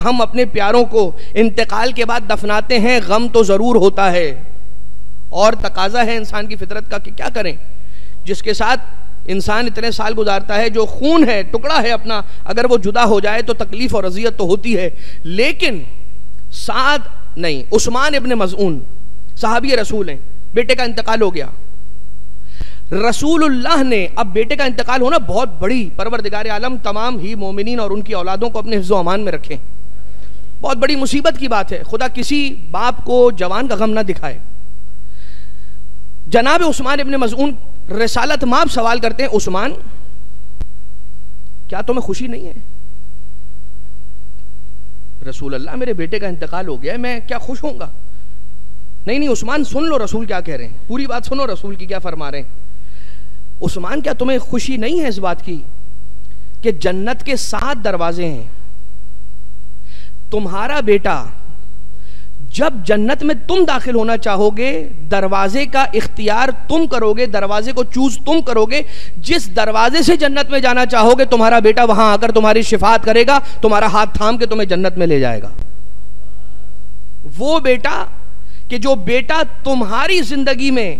ہم اپنے پیاروں کو انتقال کے بعد دفناتے ہیں، غم تو ضرور ہوتا ہے اور تقاضا ہے انسان کی فطرت کا کہ کیا کریں. جس کے ساتھ انسان اتنے سال گزارتا ہے، جو خون ہے، ٹکڑا ہے اپنا، اگر وہ جدا ہو جائے تو تکلیف اور اذیت تو ہوتی ہے. لیکن سعد نہیں، عثمان ابن مظعون صحابی رسول ہیں، بیٹے کا انتقال ہو گیا. رسول اللہ نے، اب بیٹے کا انتقال ہونا بہت بڑی، پروردگار عالم تمام ہی مومنین اور ان کی اولادوں کو اپنے حفظ و امان میں رکھیں، بہت بڑی مصیبت کی بات ہے. خدا کسی باپ کو جوان کا غم نہ دکھائے. جناب عثمان ابن مظعون رسالت مآب سوال کرتے ہیں، عثمان کیا تمہیں خوشی نہیں ہے؟ رسول اللہ میرے بیٹے کا انتقال ہو گیا ہے، میں کیا خوش ہوں گا؟ نہیں عثمان سن لو رسول کیا کہہ رہے ہیں، پوری بات سنو رسول کی کیا فرما رہے ہیں. عثمان کیا تمہیں خوشی نہیں ہے اس بات کی کہ جنت کے 7 دروازے ہیں، تمہارا بیٹا جب جنت میں تم داخل ہونا چاہو گے دروازے کا اختیار تم کرو گے، دروازے کو چوز تم کرو گے، جس دروازے سے جنت میں جانا چاہو گے تمہارا بیٹا وہاں آ کر تمہاری شفاعت کرے گا، تمہارا ہاتھ تھام کے تمہیں جنت میں لے جائے گا. وہ بیٹا کہ جو بیٹا تمہاری زندگی میں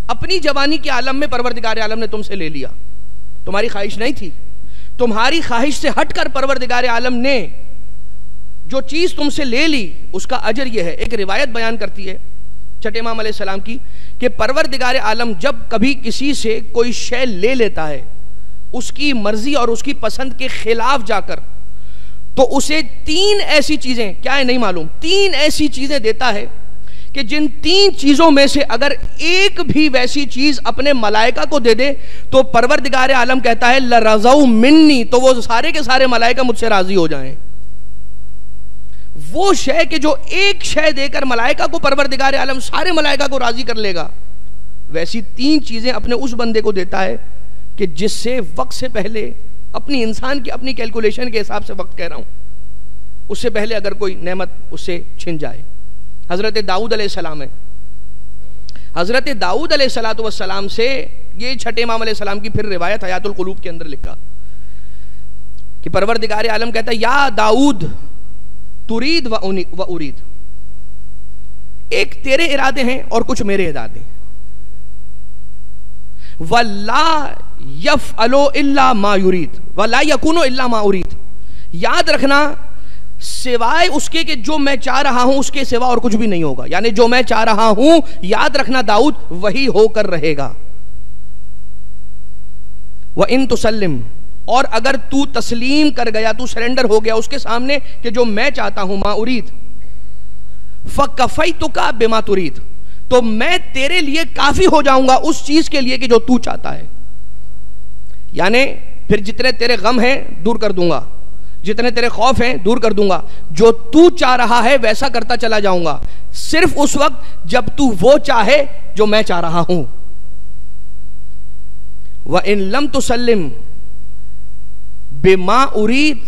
اپنی جوانی کے عالم میں پروردگار عالم نے تم سے لے لیا، تمہاری خواہش نہیں تھی، تمہاری خواہش سے ہٹ کر پروردگار عالم نے جو چیز تم سے لے لی اس کا اجر یہ ہے. ایک روایت بیان کرتی ہے چھٹے امام علیہ السلام کی کہ پروردگار عالم جب کبھی کسی سے کوئی شے لے لیتا ہے اس کی مرضی اور اس کی پسند کے خلاف جا کر، تو اسے 3 ایسی چیزیں، کیا ہے نہیں معلوم، 3 ایسی چیزیں دیتا ہے کہ جن 3 چیزوں میں سے اگر ایک بھی ویسی چیز اپنے ملائکہ کو دے دے تو پروردگار عالم کہتا ہے لرضوا منی، تو وہ سارے کے سارے ملائکہ مجھ سے راضی ہو جائیں. وہ شے کہ جو ایک شے دے کر ملائکہ کو پروردگار عالم سارے ملائکہ کو راضی کر لے گا، ویسی 3 چیزیں اپنے اس بندے کو دیتا ہے کہ جس سے وقت سے پہلے، اپنی انسان کی اپنی کیلکولیشن کے حساب سے وقت کہہ رہا ہوں، اس سے پہلے اگر کوئی نعمت اس سے چھن جائے. حضرت داؤد علیہ السلام ہے، حضرت داؤد علیہ السلام سے یہ چھٹے امام علیہ السلام کی پھر روایت حیات القلوب کے اندر لکھا کہ پروردگار عالم کہتا ہے یا داؤد ترید و ارید، ایک تیرے ارادے ہیں اور کچھ میرے ارادے ہیں. وَلَا يَفْعَلُ إِلَّا مَا يُرِيد وَلَا يَكُونُ إِلَّا مَا أُرِيد. یاد رکھنا سوائے اس کے کہ جو میں چاہ رہا ہوں اس کے سوا اور کچھ بھی نہیں ہوگا، یعنی جو میں چاہ رہا ہوں یاد رکھنا داؤد وہی ہو کر رہے گا. وَإِن تُسَلِّمْ، اور اگر تو تسلیم کر گیا، تو سرنڈر ہو گیا اس کے سامنے کہ جو میں چاہتا ہوں، ما ارید، فَكَفَيْتُكَ بِمَا تُرِيد، تو میں تیرے لیے کافی ہو جاؤں گا اس چیز کے لیے کہ جو تو چاہتا ہے. یعنی پھر جتنے تیرے غم ہیں دور کر دوں گا، جتنے تیرے خوف ہیں دور کر دوں گا، جو تو چاہ رہا ہے ویسا کرتا چلا جاؤں گا، صرف اس وقت جب تو وہ چاہے جو میں چاہ رہا ہوں. وَإِن لَمْ تُسَلِّمْ بِمَا أُرِيد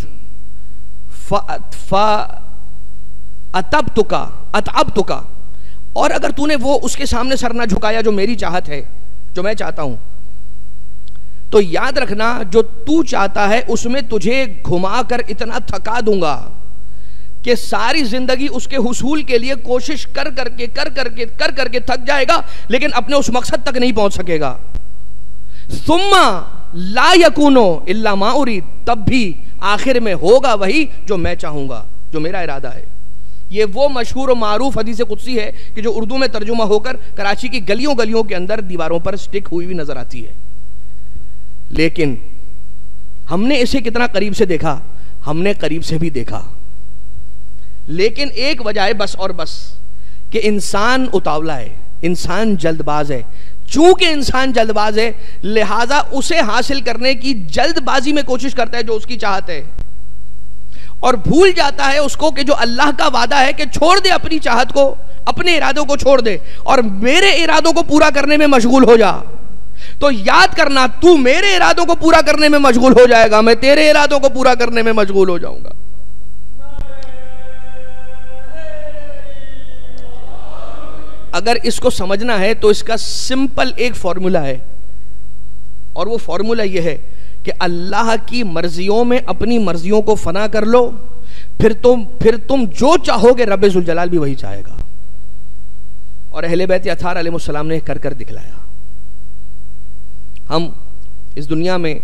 فَأَتَبْتُكَ، اور اگر تو نے وہ اس کے سامنے سر نہ جھکایا جو میری چاہت ہے، جو میں چاہتا ہوں، تو یاد رکھنا جو تو چاہتا ہے اس میں تجھے گھما کر اتنا تھکا دوں گا کہ ساری زندگی اس کے حصول کے لیے کوشش کر کر کے تھک جائے گا لیکن اپنے اس مقصد تک نہیں پہنچ سکے گا. ثم لا یکونو الا ما ارید، تب بھی آخر میں ہوگا وہی جو میں چاہوں گا، جو میرا ارادہ ہے. یہ وہ مشہور و معروف حدیث قدسی ہے کہ جو اردو میں ترجمہ ہو کر کراچی کی گلیوں گلیوں کے اندر دیواروں پر سٹک ہوئی بھی نظر آتی ہے. لیکن ہم نے اسے کتنا قریب سے دیکھا؟ ہم نے قریب سے بھی دیکھا، لیکن ایک وجہ ہے بس اور بس کہ انسان اتاولا ہے، انسان جلد باز ہے. چونکہ انسان جلد باز ہے لہٰذا اسے حاصل کرنے کی جلد بازی میں کوشش کرتا ہے جو اس کی چاہت ہے، اور بھول جاتا ہے اس کو کہ جو اللہ کا وعدہ ہے کہ چھوڑ دے اپنی چاہت کو، اپنے ارادوں کو چھوڑ دے اور میرے ارادوں کو پورا کرنے میں مشغول ہو جا. تو یاد کرنا تو میرے ارادوں کو پورا کرنے میں مشغول ہو جائے گا، میں تیرے ارادوں کو پورا کرنے میں مشغول ہو جاؤں گا. اگر اس کو سمجھنا ہے تو اس کا سمپل ایک فارمولا ہے، اور وہ فارمولا یہ ہے کہ اللہ کی مرضیوں میں اپنی مرضیوں کو فنا کر لو، پھر تم جو چاہو گے رب ذوالجلال بھی وہی چاہے گا. اور اہل بیت اطہار علیہ السلام نے کر دکھلایا. ہم اس دنیا میں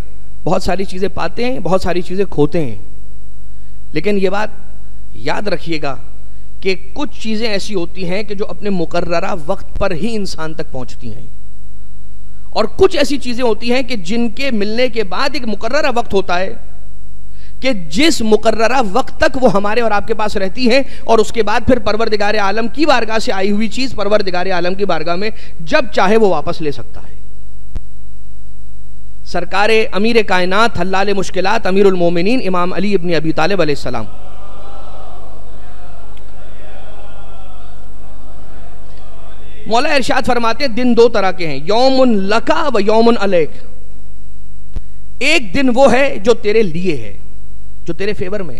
بہت ساری چیزیں پاتے ہیں, بہت ساری چیزیں کھوتے ہیں, لیکن یہ بات یاد رکھیے گا کہ کچھ چیزیں ایسی ہوتی ہیں کہ جو اپنے مقررہ وقت پر ہی انسان تک پہنچتی ہیں, اور کچھ ایسی چیزیں ہوتی ہیں کہ جن کے ملنے کے بعد ایک مقررہ وقت ہوتا ہے کہ جس مقررہ وقت تک وہ ہمارے اور آپ کے پاس رہتی ہیں, اور اس کے بعد پھر پروردگار عالم کی بارگاہ سے آئی ہوئی چیز پروردگار عالم کی بارگاہ میں جب چاہے وہ واپس لے سکتا ہے. سرکار امیر کائنات حلال مشکلات امیر المومنین امام علی ابن ابی طالب علیہ السلام مولا ارشاد فرماتے ہیں دن دو طرح کے ہیں, یوم لکا و یوم علیک. ایک دن وہ ہے جو تیرے لیے ہے, جو تیرے فیور میں,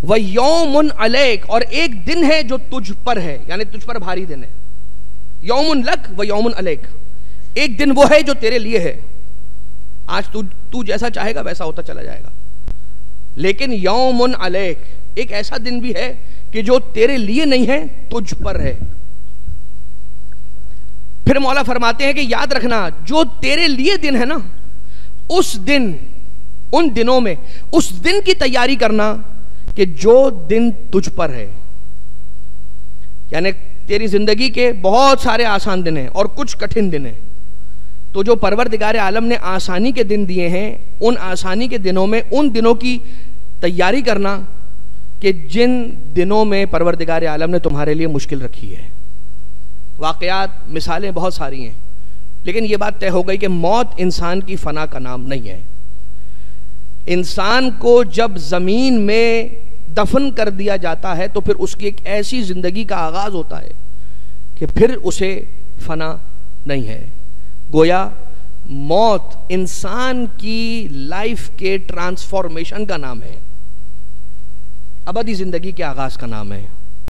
و یوم علیک, اور ایک دن ہے جو تجھ پر ہے, یعنی تجھ پر بھاری دن ہے. یوم لک و یوم علیک, ایک دن وہ ہے جو تیرے لیے ہے, آج تو جیسا چاہے گا ویسا ہوتا چلا جائے گا. لیکن یوم علیک, ایک ایسا دن بھی ہے کہ جو تیرے لیے نہیں ہے, تجھ پر ہے. پھر مولا فرماتے ہیں کہ یاد رکھنا جو تیرے لیے دن ہے نا, اس دن, ان دنوں میں اس دن کی تیاری کرنا کہ جو دن تجھ پر ہے. یعنی تیری زندگی کے بہت سارے آسان دن ہیں اور کچھ کٹھن دن ہیں, تو جو پروردگار عالم نے آسانی کے دن دیے ہیں, ان آسانی کے دنوں میں ان دنوں کی تیاری کرنا کہ جن دنوں میں پروردگار عالم نے تمہارے لیے مشکل رکھی ہے. واقعات مثالیں بہت ساری ہیں, لیکن یہ بات طے ہو گئی کہ موت انسان کی فنا کا نام نہیں ہے. انسان کو جب زمین میں دفن کر دیا جاتا ہے تو پھر اس کی ایک ایسی زندگی کا آغاز ہوتا ہے کہ پھر اسے فنا نہیں ہے. گویا موت انسان کی لائف کے ٹرانسفارمیشن کا نام ہے, ابدی زندگی کے آغاز کا نام ہے.